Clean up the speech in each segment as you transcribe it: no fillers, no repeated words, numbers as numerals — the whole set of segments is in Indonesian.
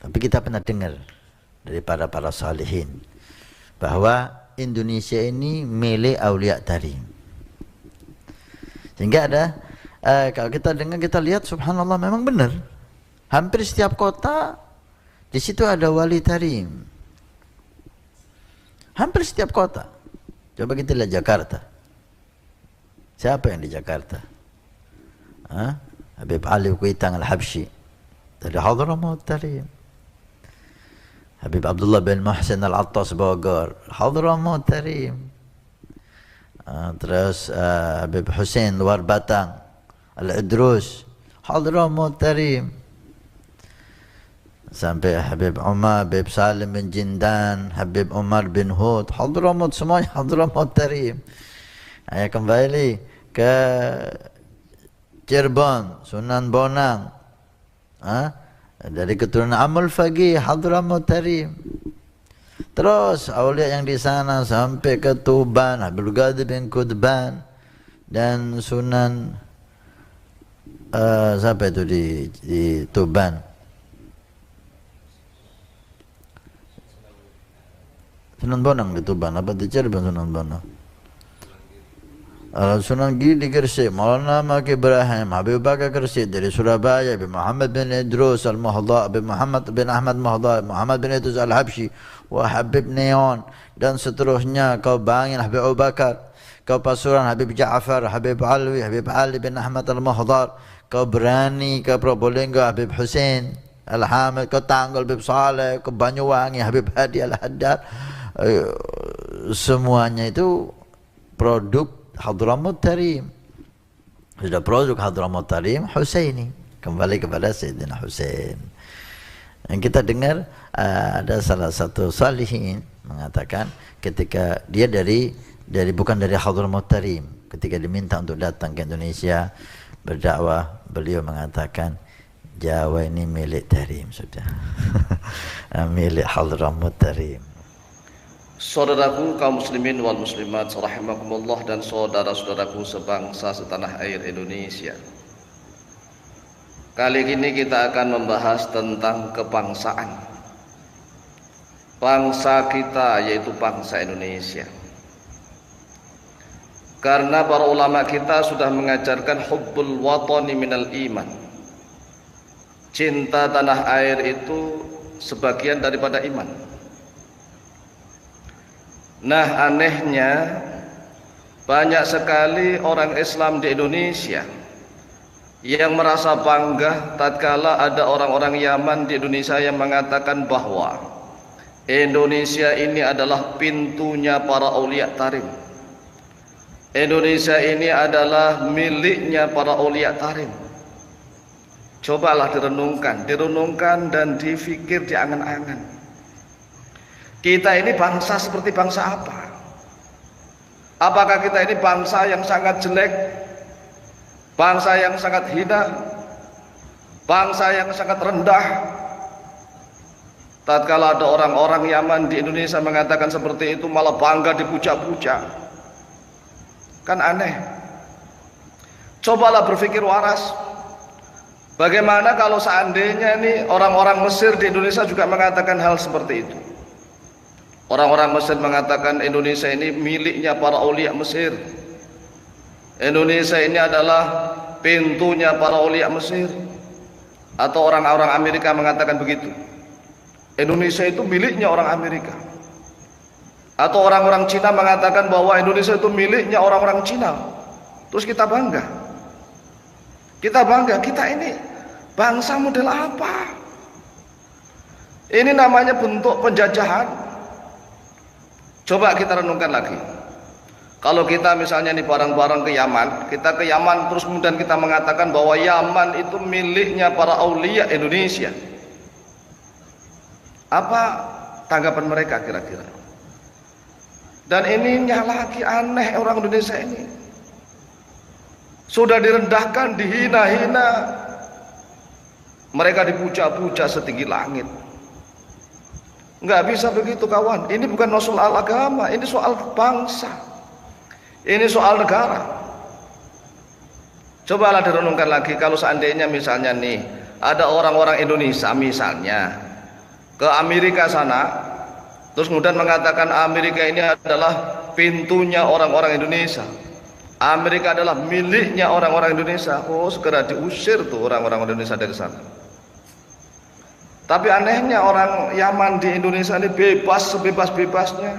Tapi kita pernah dengar dari para salihin bahwa Indonesia ini milik Aulia Tarim. Sehingga ada kalau kita dengar, kita lihat, subhanallah, memang benar. Hampir setiap kota di situ ada wali tarim. Hampir setiap kota. Coba kita lihat Jakarta. Siapa yang di Jakarta? Habib Ali Kuitang Al-Habsyi dari Hadramaut Tarim. Habib Abdullah bin Muhsin Al-Attas Bogor, Hadramaut Tarim. Terus Habib Hussein Luar Batang Al-Idrus, Hadramaut Tarim. Sampai Habib Umar, Habib Salim bin Jindan, Habib Umar bin Hud, Hadramaut, semuanya Hadramaut Tarim. Saya kembali ke Cirebon, Sunan Bonang, dari keturunan Amul Faqih, Hadramaut Tarim. Terus awliya yang di sana sampai ke Tuban, Habib Qadir bin Qutban, dan Sunan siapa itu di Tuban? Sunan Bonang di Tuban, apa di Cirebon Sunan Bonang? Sunan Giri di Gresik, Maulana Maki Ibrahim, Habib Bakar Gresik dari Surabaya, Habib Muhammad bin Idrus Al-Muhdha, Habib Muhammad bin Ahmad Muhdha, Muhammad bin Idrus Al-Habsyi, wa Habib Neon, dan seterusnya. Kau Bangil, Habib Abu Bakar. Kau Pasuruan, Habib Ja'far, Habib Alwi, Habib Ali bin Ahmad Al-Muhdhar. Kau Berani, kau Probolinggo, Habib Hussein Al-Hamid. Kau Tanggul, Habib Saleh. Kau Banyuwangi, Habib Hadi Al-Haddad. Semuanya itu produk Hadramaut Tarim. Sudah produk Hadramaut Tarim Husaini, kembali kepada Sayyidina Husain. Yang kita dengar ada salah satu salihin mengatakan ketika dia bukan dari Hadramaut Tarim, ketika diminta untuk datang ke Indonesia berdakwah, beliau mengatakan Jawa ini milik Tarim sudah. Milik Hadramaut Tarim. Saudaraku kaum muslimin wal muslimat rahimakumullah, dan saudara-saudaraku sebangsa setanah air Indonesia. Kali ini kita akan membahas tentang kebangsaan. Bangsa kita yaitu bangsa Indonesia. Karena para ulama kita sudah mengajarkan hubbul watani minal iman. Cinta tanah air itu sebagian daripada iman. Nah, anehnya banyak sekali orang Islam di Indonesia yang merasa bangga tatkala ada orang-orang Yaman di Indonesia yang mengatakan bahwa Indonesia ini adalah pintunya para aulia tarim. Indonesia ini adalah miliknya para aulia tarim. Cobalah direnungkan dan difikir di angan-angan. Kita ini bangsa seperti bangsa apa? Apakah kita ini bangsa yang sangat jelek? Bangsa yang sangat hina? Bangsa yang sangat rendah? Tatkala ada orang-orang Yaman di Indonesia mengatakan seperti itu, malah bangga dipuja-puja. Kan aneh. Cobalah berpikir waras. Bagaimana kalau seandainya nih orang-orang Mesir di Indonesia juga mengatakan hal seperti itu? Orang-orang Mesir mengatakan Indonesia ini miliknya para aulia Mesir. Indonesia ini adalah pintunya para aulia Mesir. Atau orang-orang Amerika mengatakan begitu. Indonesia itu miliknya orang Amerika. Atau orang-orang Cina mengatakan bahwa Indonesia itu miliknya orang-orang Cina. Terus kita bangga. Kita ini bangsa model apa? Ini namanya bentuk penjajahan. Coba kita renungkan lagi. Kalau kita misalnya nih bareng-bareng ke Yaman, kita ke Yaman terus kemudian kita mengatakan bahwa Yaman itu miliknya para aulia Indonesia. Apa tanggapan mereka kira-kira? Dan ininya lagi aneh, orang Indonesia ini sudah direndahkan, dihina-hina, mereka dipuja-puja setinggi langit. Nggak bisa begitu kawan. Ini bukan soal agama, ini soal bangsa, ini soal negara. Cobalah direnungkan lagi, kalau seandainya misalnya nih ada orang-orang Indonesia misalnya ke Amerika sana, terus kemudian mengatakan Amerika ini adalah pintunya orang-orang Indonesia, Amerika adalah miliknya orang-orang Indonesia. Oh, segera diusir tuh orang-orang Indonesia dari sana. Tapi anehnya orang Yaman di Indonesia ini bebas sebebas-bebasnya,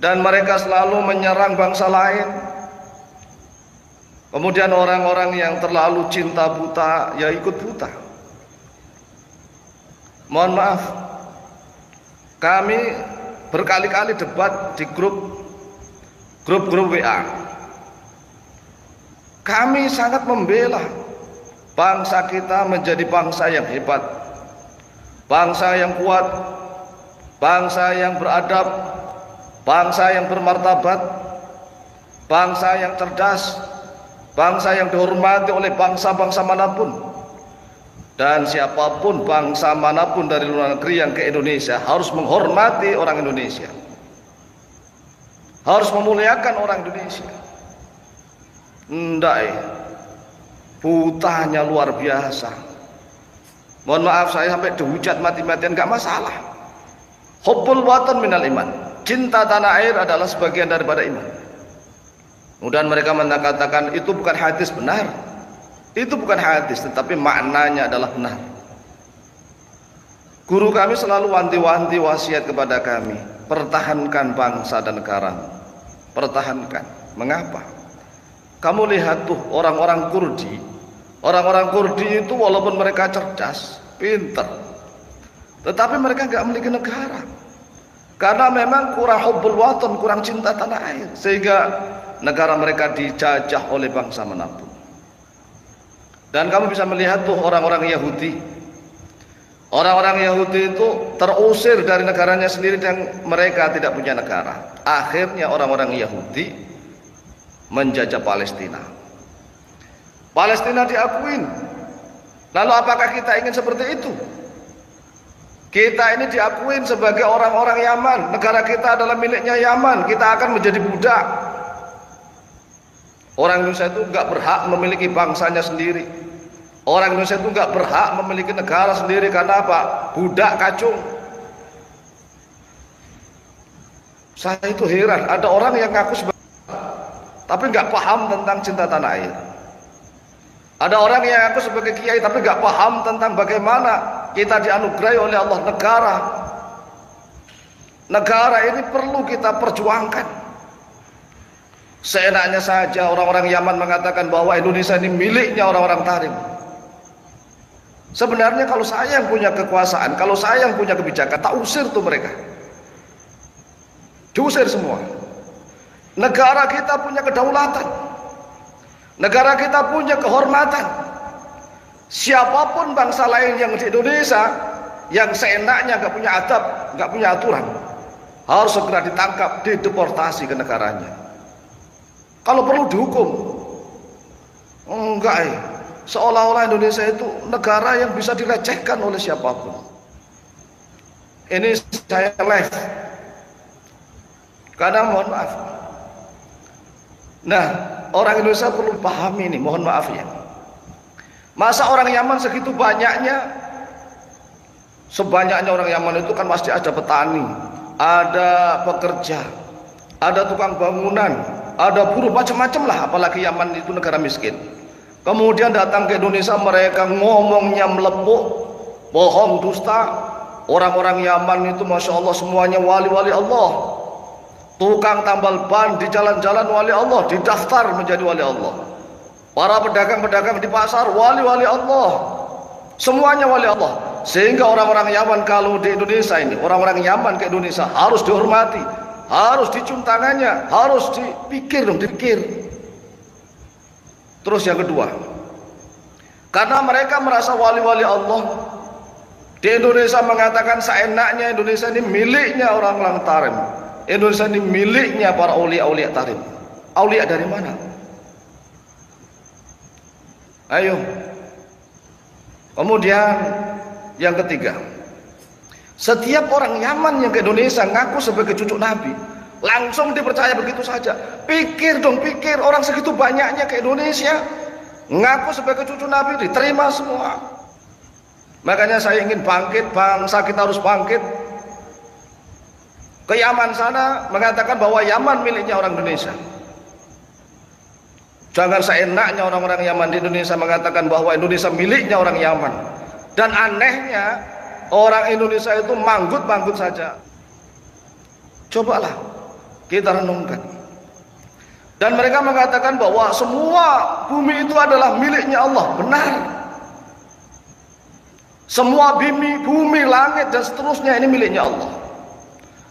dan mereka selalu menyerang bangsa lain. Kemudian orang-orang yang terlalu cinta buta ya ikut buta. Mohon maaf, kami berkali-kali debat di grup WA. Kami sangat membela bangsa kita menjadi bangsa yang hebat, bangsa yang kuat, bangsa yang beradab, bangsa yang bermartabat, bangsa yang cerdas, bangsa yang dihormati oleh bangsa-bangsa manapun. Dan siapapun bangsa manapun dari luar negeri yang ke Indonesia harus menghormati orang Indonesia, harus memuliakan orang Indonesia. Enggak, butanya luar biasa. Mohon maaf, saya sampai dihujat mati-matian gak masalah. Hubbul watan minal iman, cinta tanah air adalah sebagian daripada iman. Kemudian mereka mengatakan itu bukan hadis. Benar, itu bukan hadis, tetapi maknanya adalah benar. Guru kami selalu wanti-wanti wasiat kepada kami, pertahankan bangsa dan negara, pertahankan. Mengapa? Kamu lihat tuh orang-orang Kurdi, orang-orang Kurdi itu walaupun mereka cerdas, pintar, tetapi mereka nggak memiliki negara, karena memang kurang hubbul watan, kurang cinta tanah air, sehingga negara mereka dijajah oleh bangsa manapun. Dan kamu bisa melihat tuh orang-orang Yahudi, orang-orang Yahudi itu terusir dari negaranya sendiri dan mereka tidak punya negara. Akhirnya orang-orang Yahudi menjajah Palestina. Palestina diakuin. Lalu apakah kita ingin seperti itu? Kita ini diakuin sebagai orang-orang Yaman, negara kita adalah miliknya Yaman, kita akan menjadi budak. Orang Indonesia itu nggak berhak memiliki bangsanya sendiri. Orang Indonesia itu nggak berhak memiliki negara sendiri, karena apa? Budak kacung. Saya itu heran, ada orang yang ngaku sebagai tapi nggak paham tentang cinta tanah air. Ada orang yang ngaku sebagai kiai tapi nggak paham tentang bagaimana kita dianugerahi oleh Allah negara. Negara ini perlu kita perjuangkan. Seenaknya saja orang-orang Yaman mengatakan bahwa Indonesia ini miliknya orang-orang Tarim. Sebenarnya kalau saya yang punya kekuasaan, kalau saya yang punya kebijakan, tak usir tuh mereka, diusir semua. Negara kita punya kedaulatan, negara kita punya kehormatan. Siapapun bangsa lain yang di Indonesia yang seenaknya nggak punya adab, nggak punya aturan, harus segera ditangkap, dideportasi ke negaranya. Kalau perlu dihukum. Enggak, seolah-olah Indonesia itu negara yang bisa dilecehkan oleh siapapun. Ini saya live, karena mohon maaf. Nah, orang Indonesia perlu pahami ini, mohon maaf ya. Masa orang Yaman segitu banyaknya? Sebanyaknya orang Yaman itu kan pasti ada petani, ada pekerja, ada tukang bangunan, ada buruh, macam-macam lah, apalagi Yaman itu negara miskin. Kemudian datang ke Indonesia, mereka ngomongnya melepuk, bohong, dusta. Orang-orang Yaman itu Masya Allah semuanya wali-wali Allah. Tukang tambal ban di jalan-jalan wali Allah, didaftar menjadi wali Allah. Para pedagang-pedagang di pasar wali-wali Allah, semuanya wali Allah. Sehingga orang-orang Yaman kalau di Indonesia ini, orang-orang Yaman ke Indonesia harus dihormati, harus dicium tangannya, harus dipikir dong, dipikir. Terus yang kedua, karena mereka merasa wali-wali Allah, di Indonesia mengatakan seenaknya Indonesia ini miliknya orang-orang Tarim, Indonesia ini miliknya para aulia-aulia Tarim. Aulia dari mana? Ayo. Kemudian yang ketiga, setiap orang Yaman yang ke Indonesia ngaku sebagai cucu Nabi, langsung dipercaya begitu saja. Pikir dong, pikir, orang segitu banyaknya ke Indonesia ngaku sebagai cucu Nabi, diterima semua. Makanya saya ingin bangkit, bangsa kita harus bangkit. Ke Yaman sana mengatakan bahwa Yaman miliknya orang Indonesia. Jangan seenaknya orang-orang Yaman di Indonesia mengatakan bahwa Indonesia miliknya orang Yaman. Dan anehnya orang Indonesia itu manggut-manggut saja. Cobalah kita renungkan. Dan mereka mengatakan bahwa semua bumi itu adalah miliknya Allah. Benar. Semua bumi, langit dan seterusnya ini miliknya Allah.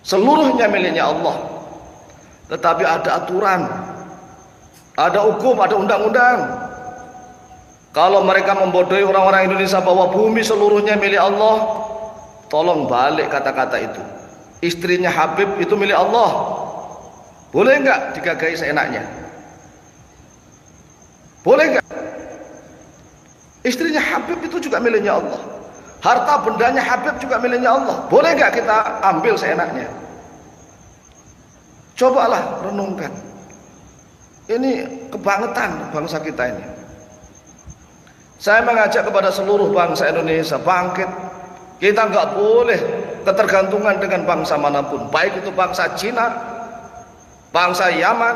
Seluruhnya miliknya Allah. Tetapi ada aturan, ada hukum, ada undang-undang. Kalau mereka membodohi orang-orang Indonesia bahwa bumi seluruhnya milik Allah, tolong balik kata-kata itu. Istrinya Habib itu milik Allah. Boleh enggak digagahi seenaknya? Boleh enggak? Istrinya Habib itu juga miliknya Allah. Harta bendanya Habib juga miliknya Allah. Boleh enggak kita ambil seenaknya? Cobalah renungkan. Ini kebangetan bangsa kita ini. Saya mengajak kepada seluruh bangsa Indonesia bangkit. Kita nggak boleh ketergantungan dengan bangsa manapun, baik itu bangsa Cina, bangsa Yaman,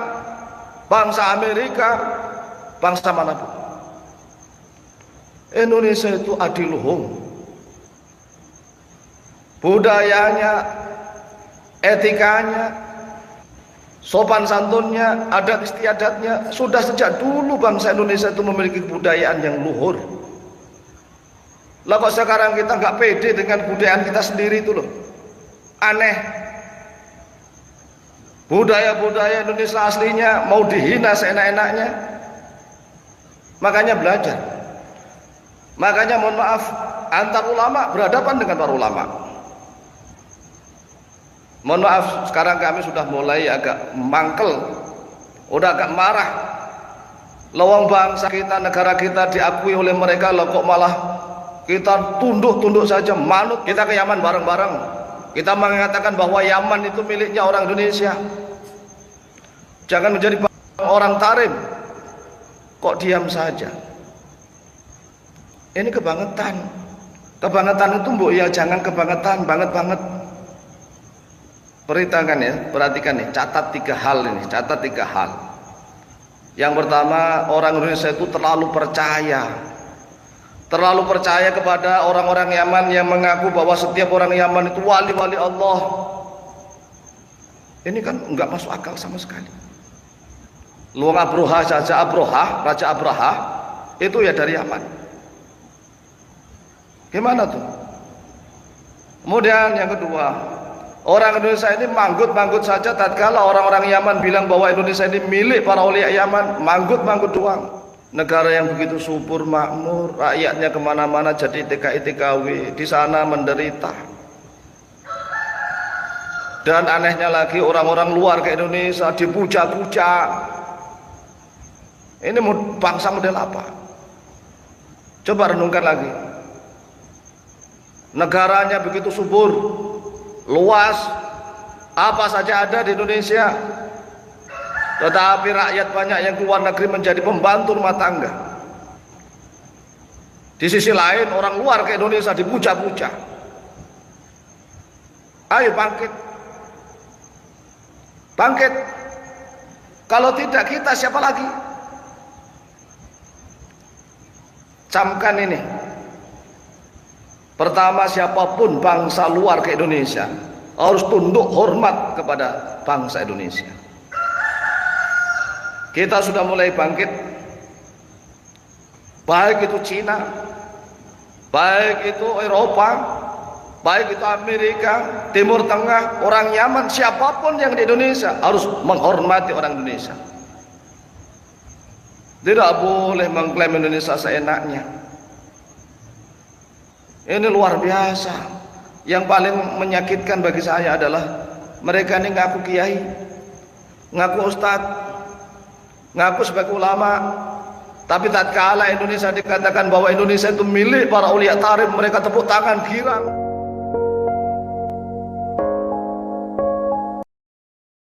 bangsa Amerika, bangsa manapun. Indonesia itu adiluhung. Budayanya, etikanya, sopan santunnya, adat istiadatnya, sudah sejak dulu bangsa Indonesia itu memiliki kebudayaan yang luhur. Lah kok sekarang kita nggak pede dengan kebudayaan kita sendiri itu loh. Aneh. Budaya-budaya Indonesia aslinya mau dihina seenak-enaknya. Makanya belajar. Makanya mohon maaf, antar ulama berhadapan dengan para ulama. Mohon maaf, sekarang kami sudah mulai agak mangkel, udah agak marah. Lawang bangsa kita, negara kita diakui oleh mereka, loh kok malah kita tunduk-tunduk saja, manut. Kita ke Yaman bareng-bareng. Kita mengatakan bahwa Yaman itu miliknya orang Indonesia. Jangan menjadi orang tarim. Kok diam saja? Ini kebangetan. Kebangetan itu mbok ya jangan kebangetan, banget-banget. Perhatikan ya, perhatikan nih, catat 3 hal ini, catat 3 hal. Yang pertama, orang Indonesia itu terlalu percaya kepada orang-orang Yaman yang mengaku bahwa setiap orang Yaman itu wali-wali Allah. Ini kan enggak masuk akal sama sekali. Luang Abroha saja, Raja Abraha itu ya dari Yaman. Gimana tuh? Kemudian yang kedua, orang Indonesia ini manggut-manggut saja tatkala orang-orang Yaman bilang bahwa Indonesia ini milik para aulia Yaman, manggut-manggut doang. Negara yang begitu subur, makmur, rakyatnya kemana-mana jadi TKI-TKW, di sana menderita. Dan anehnya lagi orang-orang luar ke Indonesia dipuja-puja. Ini bangsa model apa? Coba renungkan lagi. Negaranya begitu subur, luas, apa saja ada di Indonesia. Tetapi rakyat banyak yang keluar negeri menjadi pembantu rumah tangga. Di sisi lain orang luar ke Indonesia dipuja-puja. Ayo bangkit. Bangkit. Kalau tidak kita siapa lagi? Camkan ini. Pertama, siapapun bangsa luar ke Indonesia harus tunduk hormat kepada bangsa Indonesia. Kita sudah mulai bangkit. Baik itu Cina, baik itu Eropa, baik itu Amerika, Timur Tengah, orang Yaman, siapapun yang di Indonesia harus menghormati orang Indonesia. Tidak boleh mengklaim Indonesia seenaknya. Ini luar biasa. Yang paling menyakitkan bagi saya adalah mereka ini ngaku kiai, ngaku ustadz, ngaku sebagai ulama, tapi tatkala Indonesia dikatakan bahwa Indonesia itu milik para aulia tarif, mereka tepuk tangan girang.